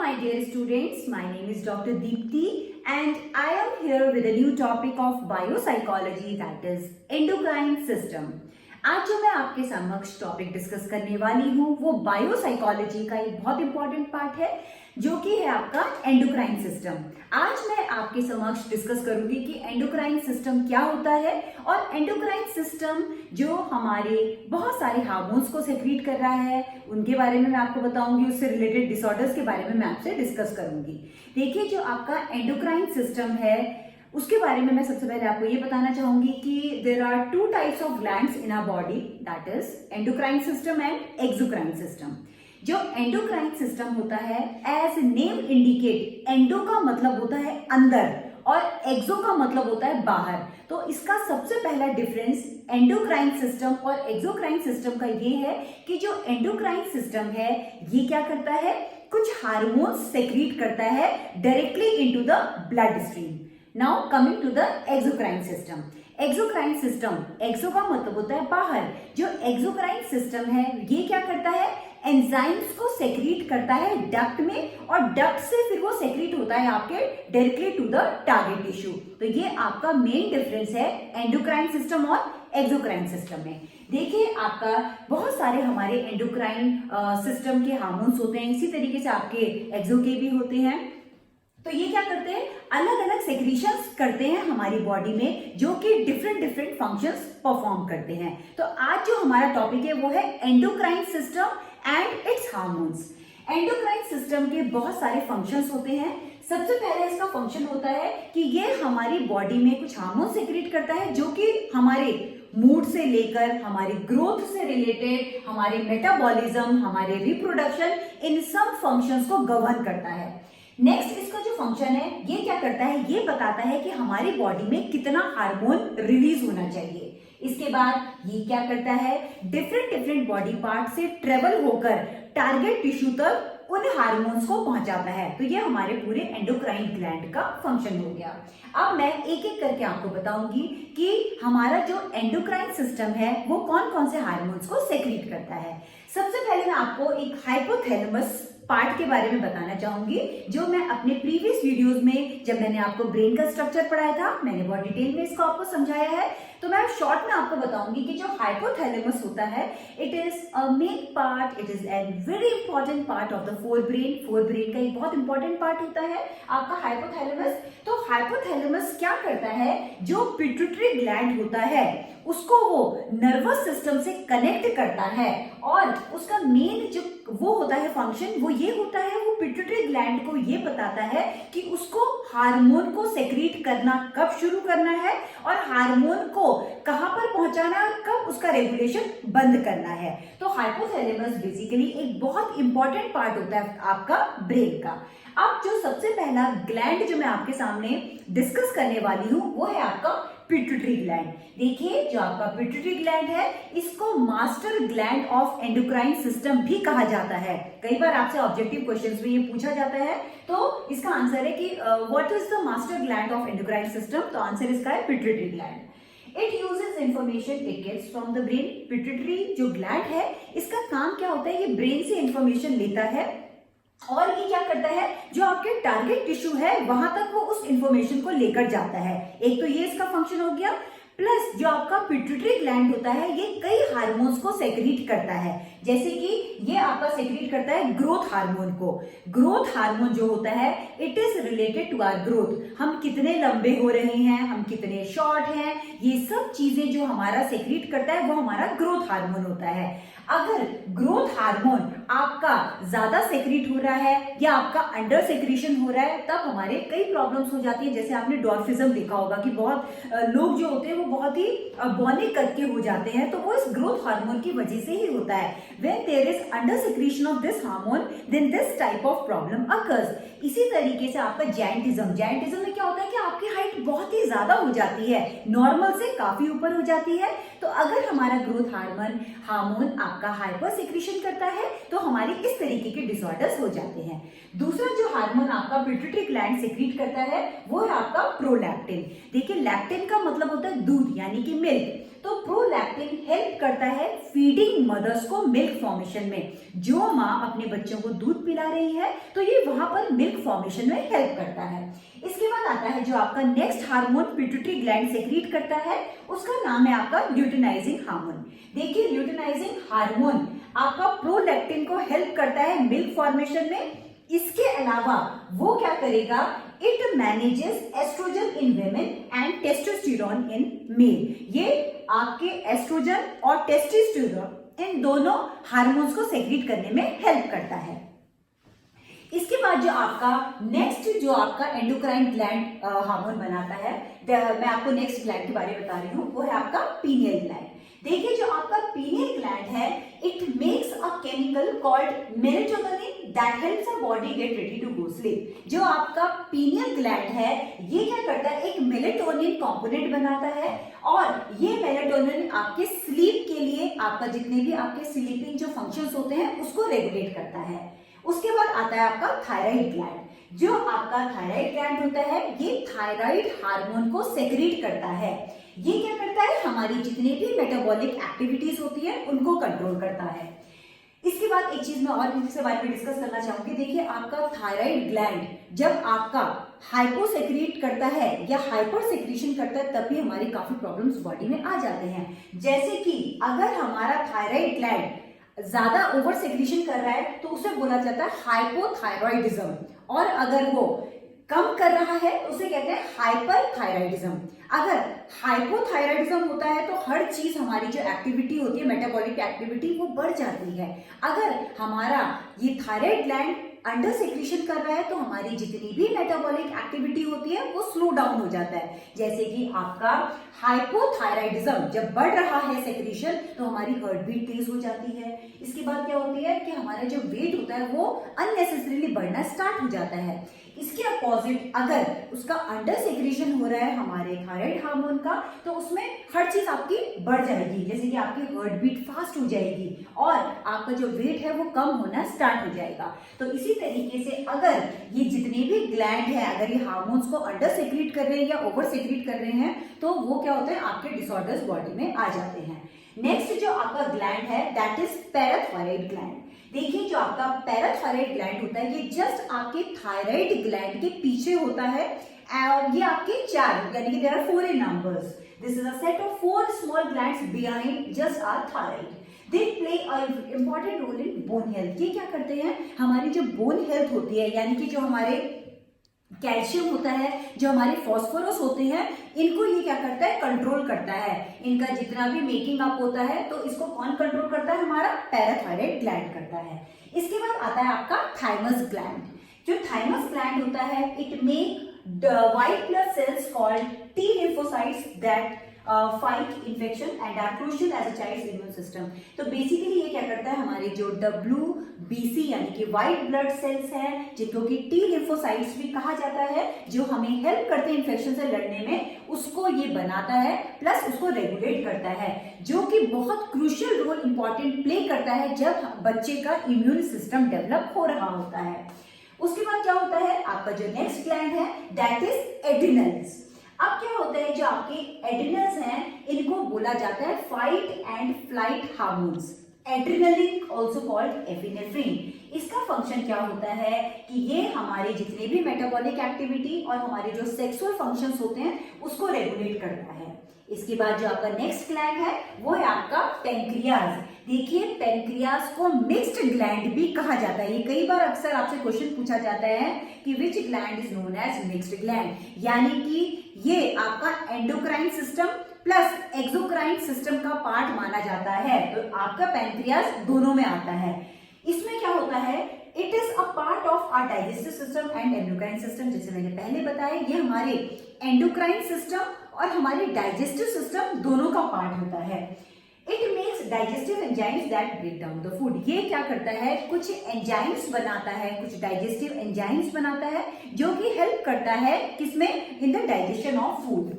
my dear students. My name is Dr. Deepti and I am here with a new topic of biopsychology, that is endocrine system. आज जो मैं आपके समक्ष topic discuss करने वाली हूँ वो बायोसाइकोलॉजी का एक बहुत इंपॉर्टेंट पार्ट है जो कि है आपका एंडोक्राइन सिस्टम। आज मैं आपके समक्ष डिस्कस करूंगी कि एंडोक्राइन सिस्टम क्या होता है और एंडोक्राइन सिस्टम जो हमारे बहुत सारे हार्मोन्स को सेक्रीट कर रहा है उनके बारे में मैं आपको बताऊंगी, उससे रिलेटेड डिसऑर्डर्स के बारे में मैं आपसे डिस्कस करूंगी। देखिए, जो आपका एंडोक्राइन सिस्टम है उसके बारे में मैं सबसे पहले आपको ये बताना चाहूंगी कि there are two types of glands in our body, that is endocrine system and exocrine system. जो एंडोक्राइन सिस्टम होता है, एज नेम इंडिकेट, एंडो का मतलब होता है अंदर और एक्सो का मतलब होता है बाहर। तो इसका सबसे पहला डिफरेंस एंडोक्राइन सिस्टम और एक्सोक्राइन सिस्टम का ये है कि जो एंडोक्राइन सिस्टम है ये क्या करता है, कुछ हार्मोन्स सेक्रीट करता है directly into the blood stream. Now coming to the exocrine system. Exocrine system, exo का मतलब होता है बाहर, जो एक्सोक्राइन सिस्टम है ये क्या करता है, एंजाइम्स को सेक्रीट करता है डक्ट में और डक्ट से फिर वो सेक्रीट होता है आपके directly to the target tissue. तो ये आपका मेन डिफरेंस है एंडोक्राइन सिस्टम और एक्सोक्राइन सिस्टम में। देखिए, आपका बहुत सारे हमारे एंडोक्राइन सिस्टम के हार्मोन्स होते हैं, इसी तरीके से आपके एक्सो के भी होते हैं। तो ये क्या करते हैं, अलग अलग सेक्रीशंस करते हैं हमारी बॉडी में जो कि डिफरेंट फंक्शंस परफॉर्म करते हैं। तो आज जो हमारा टॉपिक है वो है endocrine system and it's hormones. Endocrine system के बहुत सारे फंक्शंस होते हैं। सबसे पहले इसका फंक्शन होता है कि ये हमारी बॉडी में कुछ हार्मोन सेक्रेट करता है जो कि हमारे मूड से लेकर हमारी ग्रोथ से रिलेटेड, हमारे मेटाबॉलिज्म, हमारे रिप्रोडक्शन, इन सब फंक्शंस को गवर्न करता है। नेक्स्ट इसका जो फंक्शन है ये क्या करता है, ये बताता है कि हमारी बॉडी में कितना हार्मोन रिलीज होना चाहिए। इसके बाद ये क्या करता है, डिफरेंट बॉडी पार्ट से ट्रेवल होकर टारगेट टिश्यू तक उन हार्मोन्स को पहुंचाता है। तो ये हमारे पूरे एंडोक्राइन ग्लैंड का फंक्शन हो गया। अब मैं एक एक करके आपको बताऊंगी कि हमारा जो एंडोक्राइन सिस्टम है वो कौन कौन से हार्मोन्स को सेक्रीट करता है। सबसे पहले मैं आपको एक हाइपोथैलेमस पार्ट के बारे में बताना चाहूंगी, जो मैं अपने प्रीवियस वीडियोस में जब मैंने आपको ब्रेन का स्ट्रक्चर पढ़ाया था मैंने बहुत डिटेल में इसको आपको समझाया है। तो मैं शॉर्ट में आपको बताऊंगी कि जो हाइपोथैलेमस होता है it is a main part, it is a very important part of the fore brain. Fore brain का एक बहुत इंपॉर्टेंट पार्ट होता है आपका हाइपोथैलेमस। तो हाइपोथैलेमस क्या करता है, जो पिट्यूटरी ग्लैंड होता है उसको वो नर्वस सिस्टम से कनेक्ट करता है और उसका मेन जो वो होता है फंक्शन वो ये होता है, वो पिट्यूटरी ग्लैंड को ये बताता है कि उसको हार्मोन को सेक्रीट करना कब शुरू करना है और हार्मोन को कहां पर पहुंचाना है और कब उसका रेगुलेशन बंद करना है। तो हाइपोथैलेमस बेसिकली एक बहुत इंपॉर्टेंट पार्ट होता है आपका ब्रेन का। अब जो सबसे पहला ग्लैंड जो मैं आपके सामने डिस्कस करने वाली हूं वो है आपका पिट्यूटरी ग्लैंड। देखिए, जो आपका पिट्यूटरी ग्लैंड है इसको master gland of endocrine system भी कहा जाता है। कई बार आपसे ऑब्जेक्टिव क्वेश्चंस में ये पूछा जाता है, तो इसका आंसर है कि what is the master gland of endocrine system. तो आंसर इसका है pituitary gland. It uses information it gets from the brain. Pituitary जो ग्लैंड है इसका काम क्या होता है, ये ब्रेन से इंफॉर्मेशन लेता है और ये क्या करता है, जो आपके टारगेट टिश्यू है वहां तक वो उस इंफॉर्मेशन को लेकर जाता है। एक तो ये इसका फंक्शन हो गया, प्लस जो आपका पिट्यूटरी ग्लैंड होता है ये कई हार्मोन्स को सेक्रीट करता है। जैसे कि ये आपका सेक्रीट करता है ग्रोथ हार्मोन को। ग्रोथ हार्मोन जो होता है it is related to our growth. हम कितने लंबे हो रहे हैं, हम कितने शॉर्ट हैं, ये सब चीजें जो हमारा सेक्रीट करता है वो हमारा ग्रोथ हार्मोन होता है। अगर ग्रोथ हार्मोन आपका ज्यादा सेक्रीट हो रहा है या आपका अंडर सेक्रीशन हो रहा है तब हमारे कई प्रॉब्लम्स हो जाती है। जैसे आपने डॉर्फिज्म देखा होगा कि बहुत लोग जो होते हैं वो बहुत ही बौने करके हो जाते हैं, तो वो इस ग्रोथ हार्मोन की वजह से ही होता है। When there is under secretion of this hormone, then this type of problem occurs. इसी तरीके से आपका जायंटिज्म में क्या होता है कि आपकी हाइट बहुत ही ज्यादा हो जाती है, नॉर्मल से काफी ऊपर हो जाती है। तो अगर हमारा ग्रोथ हार्मोन आपका हाइपर सिक्रीशन करता है तो हमारी इस तरीके के डिसऑर्डर्स हो जाते हैं। दूसरा जो हार्मोन आपका पिट्यूटरी ग्लैंड सेक्रीट करता है वो है आपका प्रोलैक्टिन। देखिए, लैक्टिन का मतलब होता है दूध यानी कि मिल्क। तो प्रोलैक्टिन हेल्प करता है फीडिंग मदर्स को मिल्क फॉर्मेशन में। जो माँ अपने बच्चों को दूध पिला रही है तो ये वहां पर मिल्क फॉर्मेशन में हेल्प करता है। इसके बाद आता है जो आपका next hormone pituitary gland secrete करता है, उसका नाम है आपका ल्यूटिनाइजिंग हार्मोन। देखिए ल्यूटिनाइजिंग हार्मोन आपका प्रोलैक्टिन को हेल्प करता है मिल्क फॉर्मेशन में। इसके अलावा वो क्या करेगा, it manages estrogen in women and testosterone in male. ये आपके एस्ट्रोजन और टेस्टोस्टेरोन इन दोनों हार्मोन्स को सेक्रीट करने में हेल्प करता है। इसके बाद जो आपका नेक्स्ट जो आपका एंडोक्राइन ग्लैंड हार्मोन बनाता है, मैं आपको नेक्स्ट ग्लैंड के बारे में बता रही हूँ, वो है आपका पीनियल ग्लैंड। देखिए जो आपका पीनियल ग्लैंड है, it makes a chemical called melatonin that helps a body get ready to go sleep. जो आपका पीनियल ग्लैंड है ये क्या करता है, एक मेलेटोनिन कंपोनेंट बनाता है और ये मेलेटोनिन आपके स्लीप के लिए, आपका जितने भी आपके स्लीपिंग जो फंक्शंस होते हैं उसको रेगुलेट करता है। उसके बाद आता है आपका थायराइड ग्लैंड। जो आपका थायराइड ग्लैंड होता है ये थायराइड हार्मोन को सेक्रीट करता है। ये क्या करता है, हमारी जितनी भी मेटाबॉलिक एक्टिविटीज होती है उनको कंट्रोल करता है। इसके बाद एक चीज मैं और इसके बारे में डिस्कस करना चाहूंगी। देखिए आपका थायराइड ग्लैंड जब आपका हाइपोसेक्रीट करता है या हाइपर सेक्रीशन करता है तब भी हमारी काफी प्रॉब्लम्स बॉडी में आ जाते हैं। जैसे कि अगर हमारा थायराइड ग्लैंड ज्यादा ओवर सेक्रीशन कर रहा है तो उसे बोला जाता है हाइपोथायरॉइडिज्म, और अगर वो कम कर रहा है उसे कहते हैं हाइपरथायरॉइडिज्म। अगर हाइपोथायरॉइडिज्म होता है तो हर चीज हमारी जो एक्टिविटी होती है मेटाबॉलिक एक्टिविटी वो बढ़ जाती है। अगर हमारा ये थायराइड ग्लैंड अंडर सेक्रीशन कर रहा है तो हमारी जितनी भी मेटाबॉलिक एक्टिविटी होती है वो स्लो डाउन हो जाता है। जैसे कि आपका हाइपोथायरॉइडिज्म जब बढ़ रहा है सेक्रीशन तो हमारी हार्ट बीट तेज हो जाती है। इसके बाद क्या होती है कि हमारा जो वेट होता है वो अननेसेसरीली बढ़ना स्टार्ट हो जाता है। इसके अपोजिट अगर उसका अंडर सेक्रीशन हो रहा है हमारे थायराइड हार्मोन का तो उसमें हर चीज आपकी बढ़ जाएगी, जैसे कि आपकी हार्ट बीट फास्ट हो जाएगी और आपका जो वेट है वो कम होना स्टार्ट हो जाएगा। तो इसी तरीके से अगर ये जितने भी ग्लैंड है अगर ये हार्मोन्स को अंडर सेक्रीट कर रहे हैं या ओवर सेक्रीट कर रहे हैं तो वो क्या होता है, आपके डिसऑर्डर्स बॉडी में आ जाते हैं। नेक्स्ट जो आपका ग्लैंड है दैट इज पैराथायराइड ग्लैंड। देखिए जो आपका पैराथायराइड ग्लैंड होता है ये जस्ट आपके थायराइड ग्लैंड के पीछे होता है और ये आपके चार यानी कि there are 4 in numbers. This is a set of 4 small glands behind just our thyroid. They play a important role in bone health. ये क्या करते हैं, हमारी जो बोन हेल्थ होती है यानी कि जो हमारे कैल्शियम होता है, जो हमारे फॉस्फोरस होते हैं, इनको ये क्या करता है, कंट्रोल करता है। इनका जितना भी मेकिंग अप होता है तो इसको कौन कंट्रोल करता है, हमारा पैराथायराइड ग्लैंड करता है। इसके बाद आता है आपका थाइमस ग्लैंड। जो थाइमस ग्लैंड होता है it make white blood cells called T lymphocytes that fight infection and are crucial as a child's immune system। तो बेसिकली ये क्या करता है, हमारे जो WBC यानी कि व्हाइट ब्लड सेल्स हैं जिनको कि T lymphocytes भी कहा जाता है, जो हमें हेल्प करते हैं इन्फेक्शन से लड़ने में, उसको ये बनाता है प्लस उसको रेगुलेट करता है, जो कि बहुत क्रूशियल रोल इंपॉर्टेंट प्ले करता है जब बच्चे का इम्यून सिस्टम डेवलप हो रहा होता है। उसके बाद क्या होता है, आपका जो नेक्स्ट ग्लैंड है दैट इज एड्रिनल्स। अब क्या होता है, जो आपके एड्रिनल्स हैं इनको बोला जाता है fight and flight hormones, adrenaline also called epinephrine. इसका फंक्शन क्या होता है कि ये हमारे जितने भी मेटाबॉलिक एक्टिविटी और हमारे जो सेक्सुअल फंक्शंस होते हैं उसको रेगुलेट करता है। इसके बाद जो आपका नेक्स्ट ग्लैंड है वो है आपका पेंक्रियाज। देखिए पेंक्रियाज को मिक्स्ड ग्लैंड भी कहा जाता है। ये कई बार अक्सर आपसे क्वेश्चन पूछा जाता है कि which gland is known as mixed gland, यानी कि ये आपका endocrine system plus exocrine system का पार्ट माना जाता है। तो आपका पेंक्रियाज दोनों में आता है। इसमें क्या होता है, it is a part of our digestive system and endocrine system. जैसे मैंने पहले बताया ये हमारे एंडोक्राइन सिस्टम और हमारे डाइजेस्टिव सिस्टम दोनों का पार्ट होता है। It makes digestive enzymes that break down the food. ये क्या करता है, कुछ एंजाइम्स बनाता है, कुछ डाइजेस्टिव एंजाइम्स बनाता है जो कि हेल्प करता है किसमें, in the digestion of food.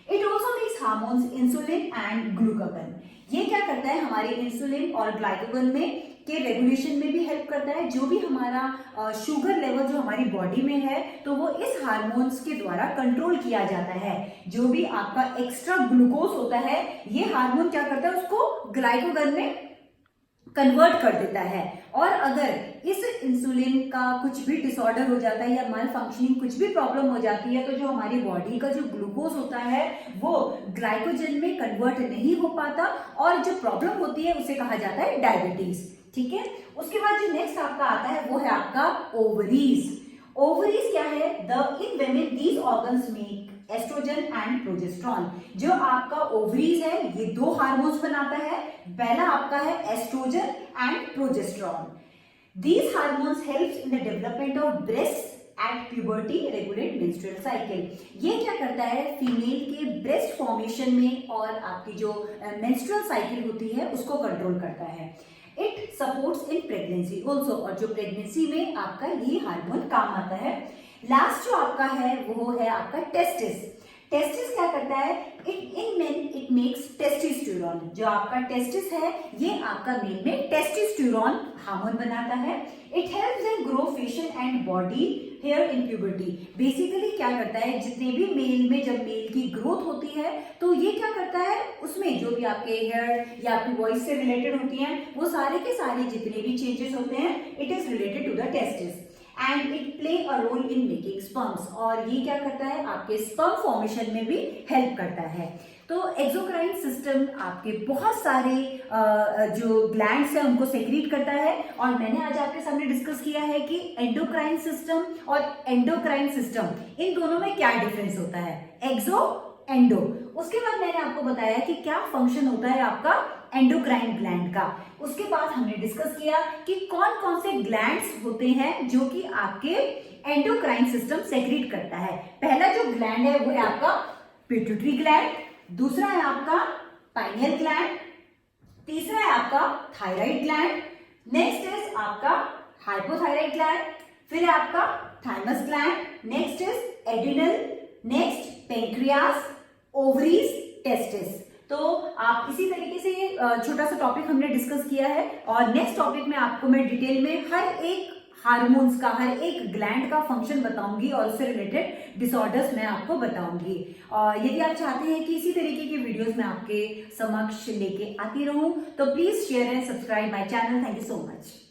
It also makes hormones insulin and glucagon. ये क्या करता है, हमारे इंसुलिन और ग्लाइकोगन में के रेगुलेशन में भी हेल्प करता है। जो भी हमारा शुगर लेवल जो हमारी बॉडी में है तो वो इस हार्मोन्स के द्वारा कंट्रोल किया जाता है। जो भी आपका एक्स्ट्रा ग्लूकोज होता है ये हार्मोन क्या करता है उसको ग्लाइकोजन में कन्वर्ट कर देता है। और अगर इस इंसुलिन का कुछ भी डिसऑर्डर हो जाता है या माल फंक्शनिंग कुछ भी प्रॉब्लम हो जाती है तो जो हमारी बॉडी का जो ग्लूकोज होता है वो ग्लाइकोजन में कन्वर्ट नहीं हो पाता और जो प्रॉब्लम होती है उसे कहा जाता है डायबिटीज। ठीक है, उसके बाद जो नेक्स्ट आपका आता है वो है आपका ओवरीज। ओवरीज क्या है? In women these organs make estrogen and progesterone. जो आपका ओवरीज है ये दो हार्मोन्स बनाता है। पहला आपका है estrogen and progesterone. These hormones helps in the development of breast at puberty, regulate menstrual cycle. ये क्या करता है? फीमेल के ब्रेस्ट फॉर्मेशन में और आपकी जो मेंस्ट्रुअल साइकिल होती है उसको कंट्रोल करता है। It supports in pregnancy also, और जो प्रेगनेंसी में आपका ये हार्मोन काम आता है। लास्ट जो आपका है वो है आपका टेस्टिस। टेस्टिस क्या करता है? इन मेन इट मेक्स टेस्टोस्टेरोन। जो आपका टेस्टिस है ये आपका मेल में टेस्टोस्टेरोन हार्मोन बनाता है। It helps in grow facial and body here in puberty. Basically क्या करता है, जितने भी मेल में जब मेल की ग्रोथ होती है तो ये क्या करता है, उसमें जो भी आपके हेयर या आपकी वॉइस से रिलेटेड होती हैं वो सारे के सारे जितने भी चेंजेस होते हैं it is related to the testis and it play a role in making sperms. और ये क्या करता है? आपके स्पर्म फॉर्मेशन में भी हेल्प करता है। तो एक्सोक्राइन सिस्टम आपके बहुत सारे जो ग्लैंड्स हैं उनको सेक्रीट करता है। और मैंने आज आपके सामने डिस्कस किया है कि एंडोक्राइन सिस्टम और एंडोक्राइन सिस्टम इन दोनों में क्या डिफरेंस होता है, एक्सो एंडो। उसके बाद मैंने आपको बताया कि क्या फंक्शन होता है आपका एंडोक्राइन ग्लैंड का। उसके बाद हमने डिस्कस किया कि कौन कौन से ग्लैंड्स होते हैं जो कि आपके एंडोक्राइन सिस्टम सेक्रीट करता है। पहला जो ग्लैंड है वो है आपका पिट्यूटरी ग्लैंड, दूसरा है आपका पाइनियल ग्लैंड, तीसरा है आपका थायराइड ग्लैंड, नेक्स्ट इज आपका हाइपोथायराइड ग्लैंड, फिर है आपका thymus gland, next is adrenal, next pancreas, ovaries, testis. तो आप इसी तरीके से छोटा सा टॉपिक हमने डिस्कस किया है और नेक्स्ट टॉपिक में आपको मैं डिटेल में हर एक हार्मोन्स का, हर एक ग्लैंड का फंक्शन बताऊंगी और उससे रिलेटेड डिसऑर्डर्स मैं आपको बताऊंगी। और यदि आप चाहते हैं कि इसी तरीके की वीडियोस मैं आपके समक्ष लेके आती रहूं तो please share and subscribe my channel. Thank you so much.